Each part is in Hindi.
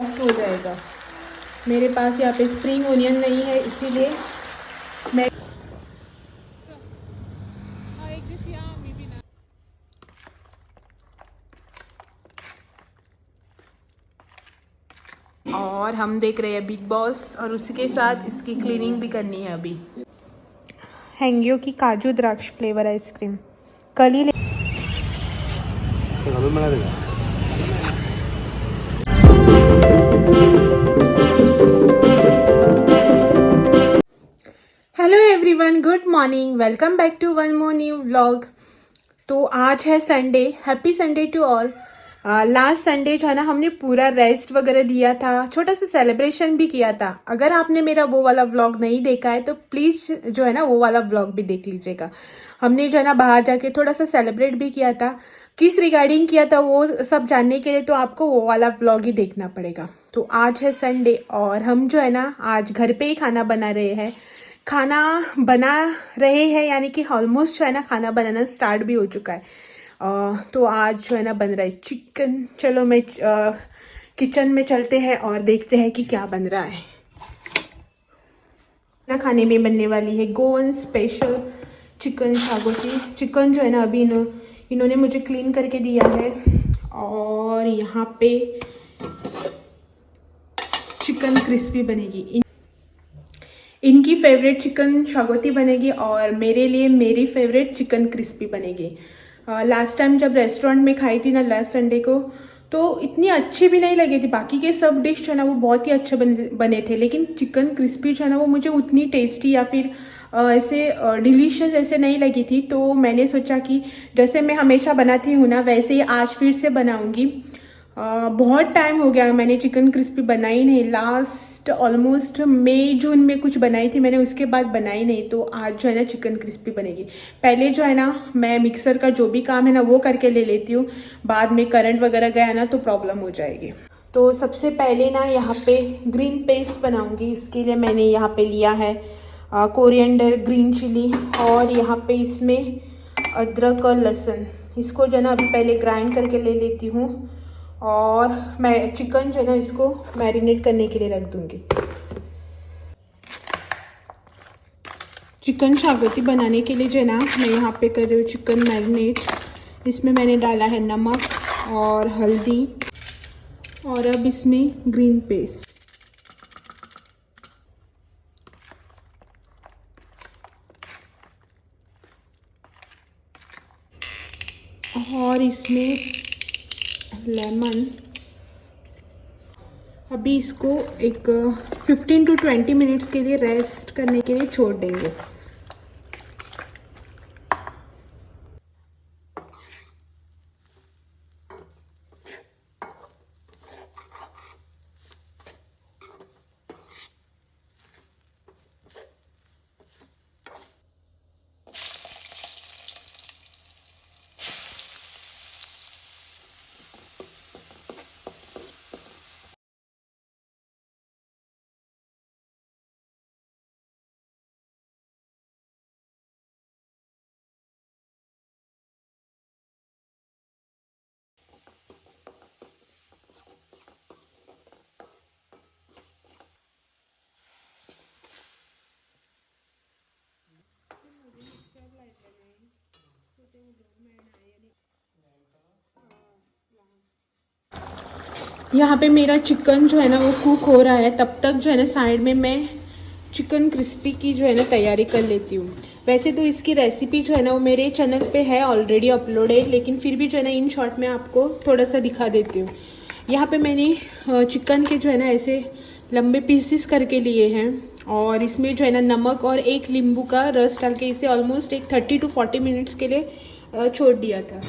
हो जाएगा। मेरे पास यहाँ पे स्प्रिंग ओनियन नहीं है, इसीलिए मैं और हम देख रहे हैं बिग बॉस और उसी के साथ इसकी क्लीनिंग भी करनी है अभी। हैंगियो की काजू द्राक्ष फ्लेवर आइसक्रीम कल ही hello everyone, good morning, welcome back to one more new vlog. तो आज है Sunday, happy Sunday to all. Last Sunday जो है ना, हमने पूरा रेस्ट वगैरह दिया था, छोटा सा सेलिब्रेशन भी किया था। अगर आपने मेरा वो वाला व्लॉग नहीं देखा है तो प्लीज़ जो है ना वो वाला व्लॉग भी देख लीजिएगा। हमने जो है ना बाहर जाके थोड़ा सा सेलिब्रेट भी किया था। किस रिगार्डिंग किया था वो सब जानने के लिए तो आपको वो वाला व्लॉग ही देखना पड़ेगा। तो आज है संडे और हम जो है ना आज घर पे ही खाना बना रहे हैं। खाना बना रहे हैं यानी कि ऑलमोस्ट जो है ना खाना बनाना स्टार्ट भी हो चुका है। तो आज जो है ना बन रहा है चिकन। चलो मैं किचन में चलते हैं और देखते हैं कि क्या बन रहा है। ना खाने में बनने वाली है गोवन स्पेशल चिकन शागोती। चिकन जो है ना अभी इन्होंने मुझे क्लीन करके दिया है और यहाँ पे चिकन क्रिस्पी बनेगी। इनकी फेवरेट चिकन शागोती बनेगी और मेरे लिए मेरी फेवरेट चिकन क्रिस्पी बनेगी। लास्ट टाइम जब रेस्टोरेंट में खाई थी ना लास्ट संडे को, तो इतनी अच्छी भी नहीं लगी थी। बाकी के सब डिश जो है ना वो बहुत ही अच्छे बने थे, लेकिन चिकन क्रिस्पी जो है ना वो मुझे उतनी टेस्टी या फिर ऐसे डिलीशियस ऐसे नहीं लगी थी। तो मैंने सोचा कि जैसे मैं हमेशा बनाती हूँ ना वैसे ही आज फिर से बनाऊँगी। बहुत टाइम हो गया मैंने चिकन क्रिस्पी बनाई नहीं। लास्ट ऑलमोस्ट मई जून में कुछ बनाई थी मैंने, उसके बाद बनाई नहीं। तो आज जो है ना चिकन क्रिस्पी बनेगी। पहले जो है ना मैं मिक्सर का जो भी काम है ना वो करके ले लेती हूँ, बाद में करंट वगैरह गया ना तो प्रॉब्लम हो जाएगी। तो सबसे पहले ना यहाँ पे ग्रीन पेस्ट बनाऊँगी। इसके लिए मैंने यहाँ पे लिया है कोरिएंडर, ग्रीन चिली और यहाँ पे इसमें अदरक और लहसुन। इसको जो है ना अभी पहले ग्राइंड करके ले लेती हूँ और मैं चिकन जो है ना इसको मैरिनेट करने के लिए रख दूंगी। चिकन शागोती बनाने के लिए जो है ना मैं यहाँ पे कर रही हूँ चिकन मैरिनेट। इसमें मैंने डाला है नमक और हल्दी और अब इसमें ग्रीन पेस्ट और इसमें लेमन। अभी इसको एक 15 to 20 मिनट्स के लिए रेस्ट करने के लिए छोड़ देंगे। यहाँ पे मेरा चिकन जो है ना वो कुक हो रहा है। तब तक जो है ना साइड में मैं चिकन क्रिस्पी की जो है ना तैयारी कर लेती हूँ। वैसे तो इसकी रेसिपी जो है ना वो मेरे चैनल पे है, ऑलरेडी अपलोड है, लेकिन फिर भी जो है ना इन शॉर्ट में आपको थोड़ा सा दिखा देती हूँ। यहाँ पे मैंने चिकन के जो है ना ऐसे लंबे पीसेस करके लिए हैं और इसमें जो है ना नमक और एक नींबू का रस डाल के इसे ऑलमोस्ट एक 30 to 40 मिनट्स के लिए छोड़ दिया था।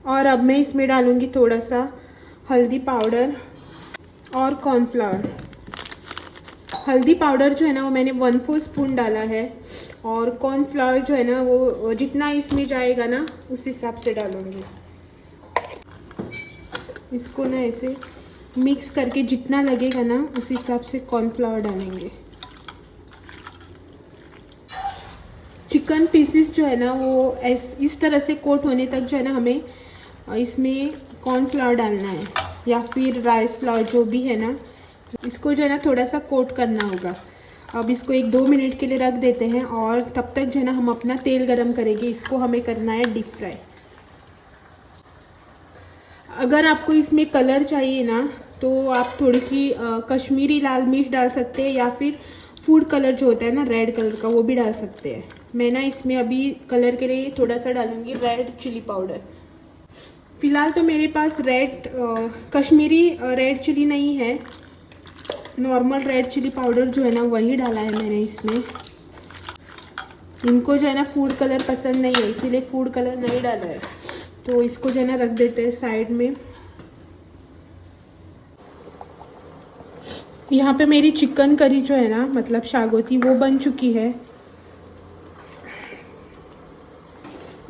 और अब मैं इसमें डालूँगी थोड़ा सा हल्दी पाउडर और कॉर्नफ्लावर। हल्दी पाउडर जो है ना वो मैंने 1/4 स्पून डाला है और कॉर्नफ्लावर जो है ना वो जितना इसमें जाएगा ना उस हिसाब से डालूँगी। इसको ना ऐसे मिक्स करके जितना लगेगा ना उस हिसाब से कॉर्नफ्लावर डालेंगे। चिकन पीसेस जो है ना वो इस तरह से कोट होने तक जो है ना हमें इसमें कॉर्नफ्लावर डालना है। या फिर राइस फ्लावर जो भी है ना, इसको जो है ना थोड़ा सा कोट करना होगा। अब इसको 1-2 मिनट के लिए रख देते हैं और तब तक जो है ना हम अपना तेल गरम करेंगे। इसको हमें करना है डीप फ्राई। अगर आपको इसमें कलर चाहिए ना तो आप थोड़ी सी कश्मीरी लाल मिर्च डाल सकते हैं या फिर फूड कलर जो होता है ना रेड कलर का, वो भी डाल सकते हैं। मैं ना इसमें अभी कलर के लिए थोड़ा सा डालूंगी रेड चिली पाउडर। फिलहाल तो मेरे पास कश्मीरी रेड चिली नहीं है, नॉर्मल रेड चिली पाउडर जो है ना वही डाला है मैंने इसमें। इनको जो है ना फूड कलर पसंद नहीं है, इसीलिए फूड कलर नहीं डाला है। तो इसको जो है ना रख देते हैं साइड में। यहाँ पे मेरी चिकन करी जो है ना, मतलब शागोती, वो बन चुकी है।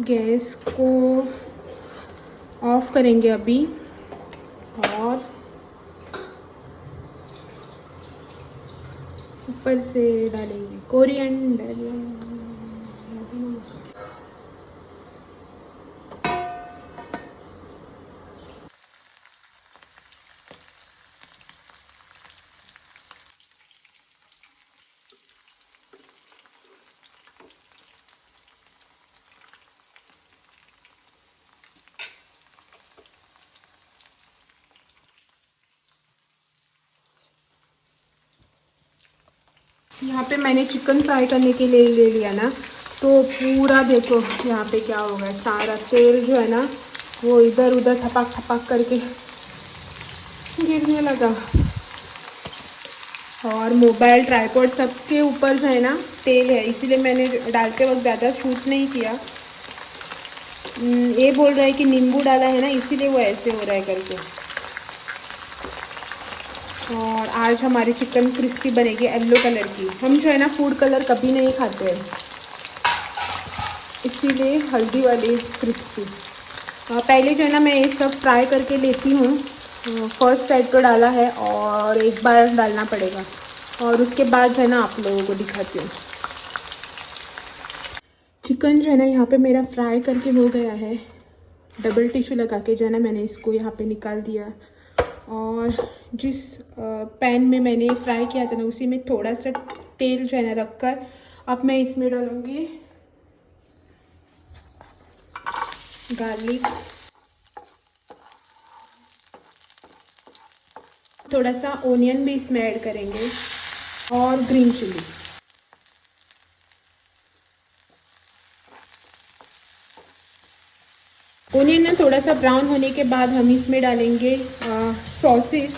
गैस को ऑफ करेंगे अभी और ऊपर से डालेंगे कोरिएंडर। यहाँ पे मैंने चिकन फ्राई करने के लिए ले लिया ना, तो पूरा देखो यहाँ पे क्या होगा, सारा तेल जो है ना वो इधर उधर ठपक ठपक करके गिरने लगा। और मोबाइल ट्राइपॉड सबके ऊपर जो है ना तेल है, इसीलिए मैंने डालते वक्त ज़्यादा शूट नहीं किया। ये बोल रहा है कि नींबू डाला है ना, इसीलिए वो ऐसे हो रहा है करके। और आज हमारी चिकन क्रिस्पी बनेगी येलो कलर की। हम जो है ना फूड कलर कभी नहीं खाते हैं, इसीलिए हल्दी वाली क्रिस्पी। पहले जो है ना मैं ये सब फ्राई करके लेती हूँ। फर्स्ट साइड तो डाला है और एक बार डालना पड़ेगा, और उसके बाद जो है ना आप लोगों को दिखाती हूँ। चिकन जो है ना यहाँ पे मेरा फ्राई करके हो गया है। डबल टिश्यू लगा के जो है ना मैंने इसको यहाँ पे निकाल दिया। और जिस पैन में मैंने फ्राई किया था ना, उसी में थोड़ा सा तेल जो है ना रखकर अब मैं इसमें डालूँगी गार्लिक, थोड़ा सा ओनियन भी इसमें ऐड करेंगे और ग्रीन चिली। ओनियन ना थोड़ा सा ब्राउन होने के बाद हम इसमें डालेंगे सॉसेस।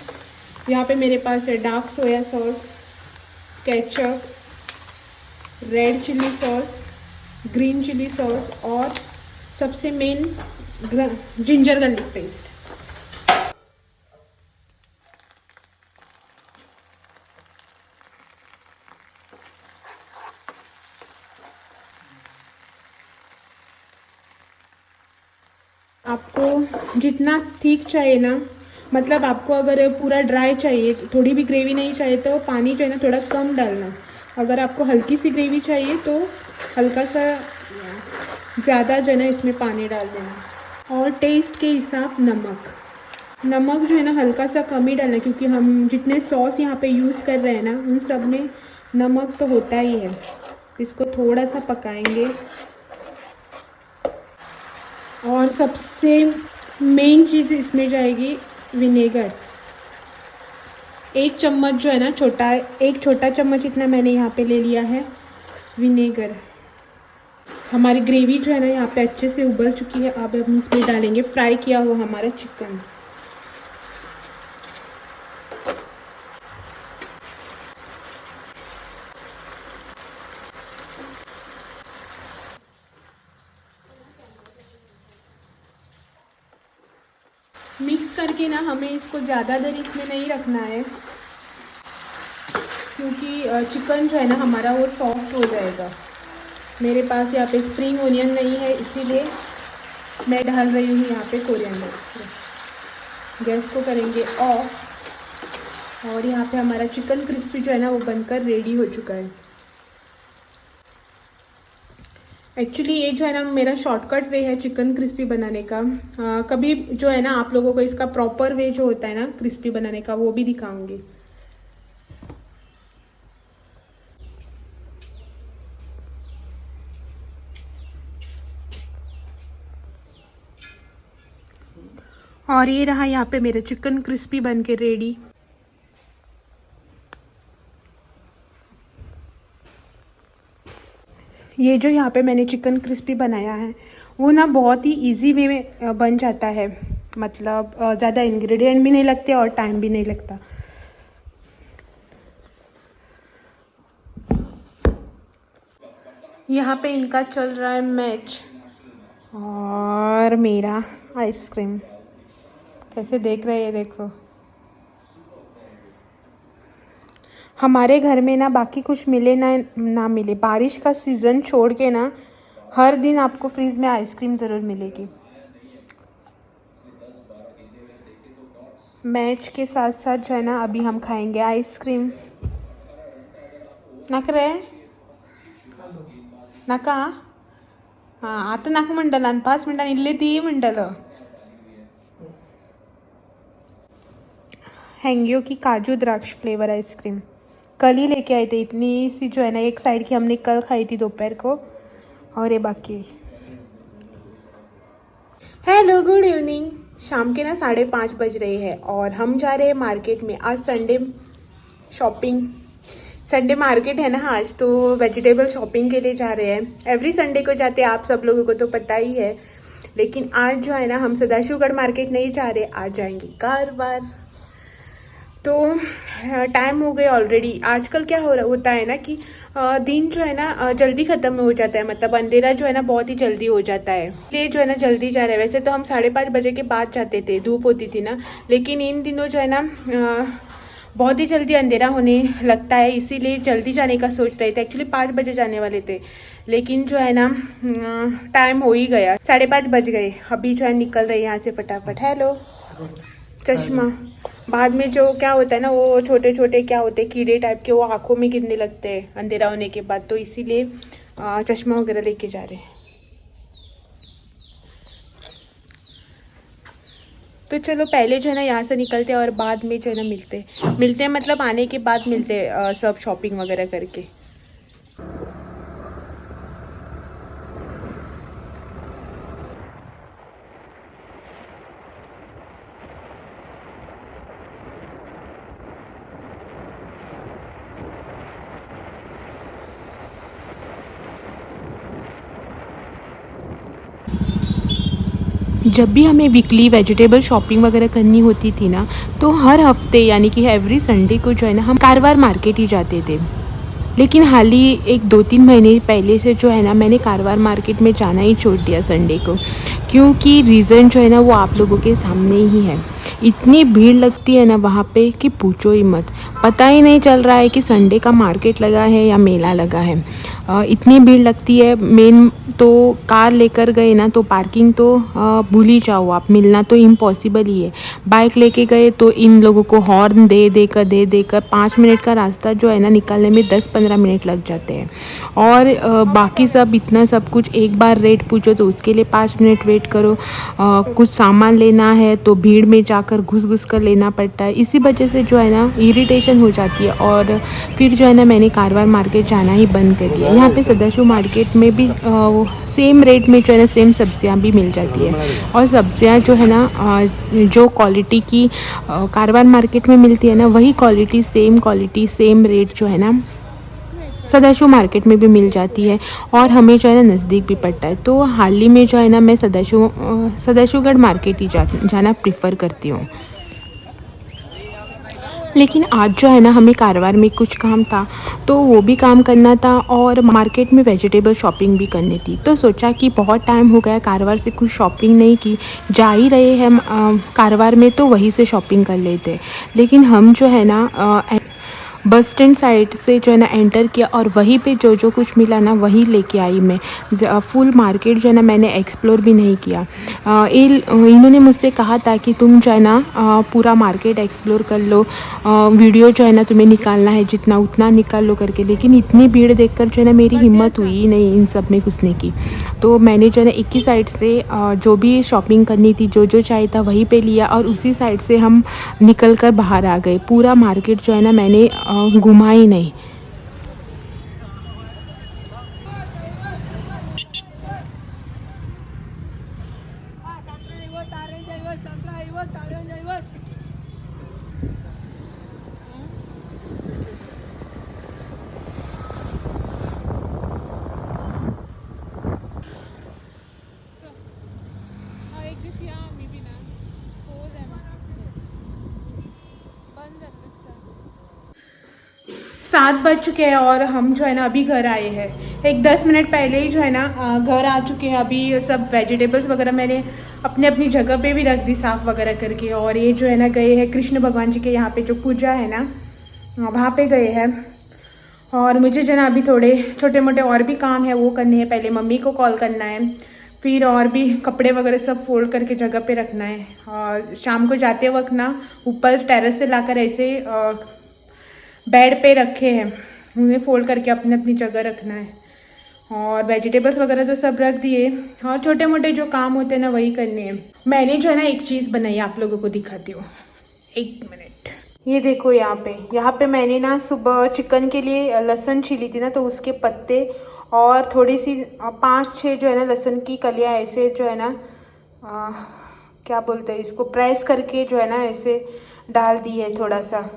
यहाँ पे मेरे पास है dark soya sauce, ketchup, red chilli sauce, green chilli sauce और सबसे मेन जिंजर गार्लिक पेस्ट। आपको जितना थिक चाहिए ना, मतलब आपको अगर पूरा ड्राई चाहिए, थोड़ी भी ग्रेवी नहीं चाहिए तो पानी जो है ना थोड़ा कम डालना। अगर आपको हल्की सी ग्रेवी चाहिए तो हल्का सा ज़्यादा जो है ना इसमें पानी डाल देना। और टेस्ट के हिसाब नमक जो है ना हल्का सा कम ही डालना, क्योंकि हम जितने सॉस यहाँ पे यूज़ कर रहे हैं ना उन सब में नमक तो होता ही है। इसको थोड़ा सा पकाएंगे। और सबसे मेन चीज़ इसमें जाएगी विनेगर। 1 चम्मच जो है ना एक छोटा चम्मच इतना मैंने यहाँ पे ले लिया है विनेगर। हमारी ग्रेवी जो है ना यहाँ पे अच्छे से उबल चुकी है। अब हम इसमें डालेंगे फ्राई किया हुआ हमारा चिकन। मिक्स करके ना हमें इसको ज़्यादा देर इसमें नहीं रखना है, क्योंकि चिकन जो है ना हमारा वो सॉफ्ट हो जाएगा। मेरे पास यहाँ पे स्प्रिंग ओनियन नहीं है, इसीलिए मैं डाल रही हूँ यहाँ पे कोरिएंडर। गैस को करेंगे ऑफ। और यहाँ पे हमारा चिकन क्रिस्पी जो है ना वो बनकर रेडी हो चुका है। एक्चुअली ये जो है ना मेरा शॉर्टकट वे है चिकन क्रिस्पी बनाने का। कभी जो है ना आप लोगों को इसका प्रॉपर वे जो होता है ना क्रिस्पी बनाने का वो भी दिखाऊंगी। और ये रहा यहाँ पे मेरा चिकन क्रिस्पी बन के रेडी। ये जो यहाँ पे मैंने चिकन क्रिस्पी बनाया है वो ना बहुत ही इजी वे में बन जाता है, मतलब ज़्यादा इंग्रेडिएंट भी नहीं लगते और टाइम भी नहीं लगता। यहाँ पे इनका चल रहा है मैच और मेरा आइसक्रीम कैसे देख रहे हैं देखो। हमारे घर में ना बाकी कुछ मिले ना मिले, बारिश का सीज़न छोड़ के ना हर दिन आपको फ्रीज में आइसक्रीम ज़रूर मिलेगी। मैच के साथ साथ जो है ना अभी हम खाएंगे आइसक्रीम। नाक रे नाका हां आता नाक म्हणटलं आणि 5 मिनिटांनी इल्ले ती म्हणटलं। हैंगियो की काजू द्राक्ष फ्लेवर आइसक्रीम कल ही लेके आए थे। इतनी सी जो है ना एक साइड की हमने कल खाई थी दोपहर को और ये बाकी। Hello good evening. शाम के ना 5:30 बज रहे हैं और हम जा रहे हैं मार्केट में। आज संडे मार्केट है ना आज, तो वेजिटेबल शॉपिंग के लिए जा रहे हैं। एवरी संडे को जाते हैं, आप सब लोगों को तो पता ही है। लेकिन आज जो है ना हम सदाशिवगढ़ मार्केट नहीं जा रहे, आज जाएंगे कारवार। तो टाइम हो गया ऑलरेडी। आजकल क्या होता है ना कि दिन जो है ना जल्दी ख़त्म हो जाता है, मतलब अंधेरा जो है ना बहुत ही जल्दी हो जाता है, इसलिए जो है ना जल्दी जा रहे हैं। वैसे तो हम 5:30 बजे के बाद जाते थे, धूप होती थी ना, लेकिन इन दिनों जो है ना बहुत ही जल्दी अंधेरा होने लगता है, इसीलिए जल्दी जाने का सोच रहे थे। एक्चुअली 5 बजे जाने वाले थे, लेकिन जो है ना टाइम हो ही गया, 5:30 बज गए। अभी जो है निकल रहे यहाँ से फटाफट। हेलो चश्मा बाद में जो क्या होता है ना वो छोटे छोटे क्या होते हैं कीड़े टाइप के, वो आंखों में गिरने लगते हैं अंधेरा होने के बाद, तो इसीलिए चश्मा वगैरह लेके जा रहे हैं। तो चलो पहले जो है ना यहाँ से निकलते हैं और बाद में जो है ना मिलते हैं मतलब आने के बाद मिलते हैं सब शॉपिंग वगैरह करके। जब भी हमें वीकली वेजिटेबल शॉपिंग वगैरह करनी होती थी ना, तो हर हफ्ते यानी कि एवरी संडे को जो है ना हम कारवार मार्केट ही जाते थे। लेकिन हाल ही 1-2-3 महीने पहले से जो है ना मैंने कारवार मार्केट में जाना ही छोड़ दिया संडे को, क्योंकि रीज़न जो है ना वो आप लोगों के सामने ही है। इतनी भीड़ लगती है ना वहाँ पे कि पूछो ही मत, पता ही नहीं चल रहा है कि संडे का मार्केट लगा है या मेला लगा है। इतनी भीड़ लगती है। मेन तो कार लेकर गए ना तो पार्किंग तो भूल ही जाओ आप, मिलना तो इम्पॉसिबल ही है। बाइक लेके गए तो इन लोगों को हॉर्न दे देकर 5 मिनट का रास्ता जो है ना निकालने में 10-15 मिनट लग जाते हैं। और बाकी सब इतना सब कुछ एक बार रेट पूछो तो उसके लिए 5 मिनट वेट करो। कुछ सामान लेना है तो भीड़ में जाकर घुस कर लेना पड़ता है। इसी वजह से जो है ना इरिटेशन हो जाती है और फिर जो है ना मैंने कारवार मार्केट जाना ही बंद कर दिया। यहाँ पे सदाशिव मार्केट में भी सेम रेट में जो है ना सेम सब्जियाँ भी मिल जाती है, और सब्जियाँ जो है ना जो क्वालिटी की कारवार मार्केट में मिलती है ना वही क्वालिटी सेम रेट जो है ना सदाशिव मार्केट में भी मिल जाती है, और हमें जो है ना नज़दीक भी पड़ता है। तो हाल ही में जो है ना मैं सदाशिवगढ़ मार्केट ही जाना प्रेफर करती हूँ। लेकिन आज जो है ना हमें कारवार में कुछ काम था तो वो भी काम करना था और मार्केट में वेजिटेबल शॉपिंग भी करनी थी। तो सोचा कि बहुत टाइम हो गया कारवार से कुछ शॉपिंग नहीं की, जा ही रहे हैं कारवार में तो वहीं से शॉपिंग कर लेते। लेकिन हम जो है ना बस स्टैंड साइड से जो है ना एंटर किया और वहीं पे जो जो कुछ मिला ना वही लेके आई मैं। फुल मार्केट जो है ना मैंने एक्सप्लोर भी नहीं किया। इन्होंने मुझसे कहा था कि तुम जो है ना पूरा मार्केट एक्सप्लोर कर लो, वीडियो जो है ना तुम्हें निकालना है जितना उतना निकाल लो करके, लेकिन इतनी भीड़ देखकर जो है ना मेरी हिम्मत हुई ही नहीं इन सब में घुसने की। तो मैंने जो है ना एक ही साइड से जो भी शॉपिंग करनी थी, जो जो चाहिए था वहीं पे लिया और उसी साइड से हम निकल कर बाहर आ गए। पूरा मार्केट जो है ना मैंने घुमा ही नहीं। सात बज चुके हैं और हम जो है ना अभी घर आए हैं। एक 10 मिनट पहले ही जो है ना घर आ चुके हैं। अभी सब वेजिटेबल्स वगैरह मैंने अपने अपनी जगह पे भी रख दी साफ़ वगैरह करके। और ये जो है ना गए हैं कृष्ण भगवान जी के यहाँ पे जो पूजा है ना वहाँ पे गए हैं। और मुझे जो है ना अभी थोड़े छोटे मोटे और भी काम है वो करने हैं। पहले मम्मी को कॉल करना है, फिर और भी कपड़े वगैरह सब फोल्ड करके जगह पे रखना है। और शाम को जाते वक्त ना ऊपर टेरेस से लाकर ऐसे बेड पे रखे हैं, उन्हें फोल्ड करके अपने अपनी जगह रखना है। और वेजिटेबल्स वगैरह तो सब रख दिए और छोटे मोटे जो काम होते हैं ना वही करने हैं। मैंने जो है ना एक चीज़ बनाई, आप लोगों को दिखाती हूँ, एक मिनट। ये देखो यहाँ पे मैंने ना सुबह चिकन के लिए लहसुन छीली थी ना, तो उसके पत्ते और थोड़ी सी 5-6 जो है ना लहसुन की कलियाँ ऐसे जो है ना क्या बोलते हैं इसको, प्रेस करके जो है ना ऐसे डाल दी है थोड़ा सा।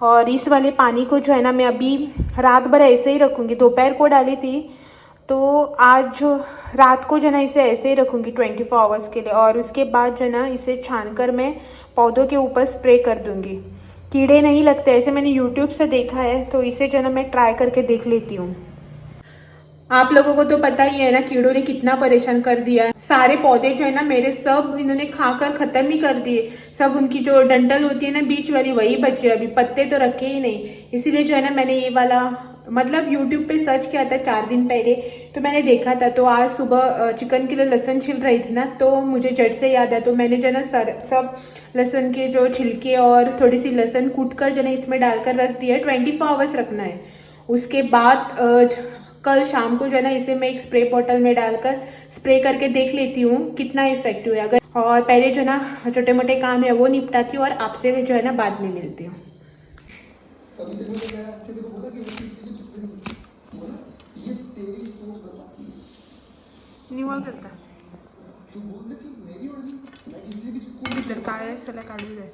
और इस वाले पानी को जो है ना मैं अभी रात भर ऐसे ही रखूँगी। दोपहर को डाली थी तो आज रात को जो है ना इसे ऐसे ही रखूँगी 24 आवर्स के लिए। और उसके बाद जो है ना इसे छानकर मैं पौधों के ऊपर स्प्रे कर दूँगी। कीड़े नहीं लगते ऐसे, मैंने यूट्यूब से देखा है, तो इसे जो है ना मैं ट्राई करके देख लेती हूँ। आप लोगों को तो पता ही है ना कीड़ों ने कितना परेशान कर दिया है। सारे पौधे जो है ना मेरे सब इन्होंने खाकर खत्म ही कर दिए। सब उनकी जो डंठल होती है ना बीच वाली वही बची, अभी पत्ते तो रखे ही नहीं। इसीलिए जो है ना मैंने ये वाला मतलब यूट्यूब पे सर्च किया था 4 दिन पहले, तो मैंने देखा था। तो आज सुबह चिकन के लिए लहसुन छिल रही थी ना, तो मुझे झट से याद आया। तो मैंने जो है ना सब लहसुन के जो छिलके और थोड़ी सी लहसुन कूट कर जो है इसमें डालकर रख दिया। 24 आवर्स रखना है। उसके बाद कल शाम को जो है ना इसे मैं एक स्प्रे बॉटल में डालकर स्प्रे करके देख लेती हूँ कितना इफेक्टिव है। अगर और पहले जो है ना छोटे मोटे काम है वो निपटाती हूँ और आपसे जो है ना बाद में मिलती हूँ। निवळ करता भीतर काय सला काढू दे।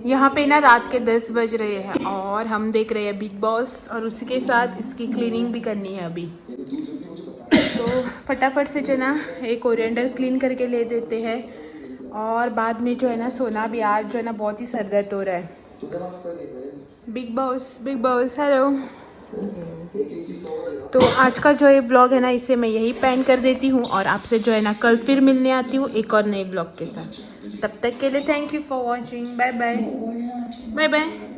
यहाँ पे ना रात के 10 बज रहे हैं और हम देख रहे हैं बिग बॉस, और उसी के साथ इसकी क्लीनिंग भी करनी है अभी। तो फटाफट से जो ना एक कोरिएंडर क्लीन करके ले देते हैं और बाद में जो है ना सोना भी। आज जो है ना बहुत ही सर दर्द हो रहा है। Big boss hello. तो आज का जो ये ब्लॉग है ना इसे मैं यही पेंड कर देती हूँ और आपसे जो है ना कल फिर मिलने आती हूँ एक और नए ब्लॉग के साथ। तब तक के लिए thank you for watching. Bye bye.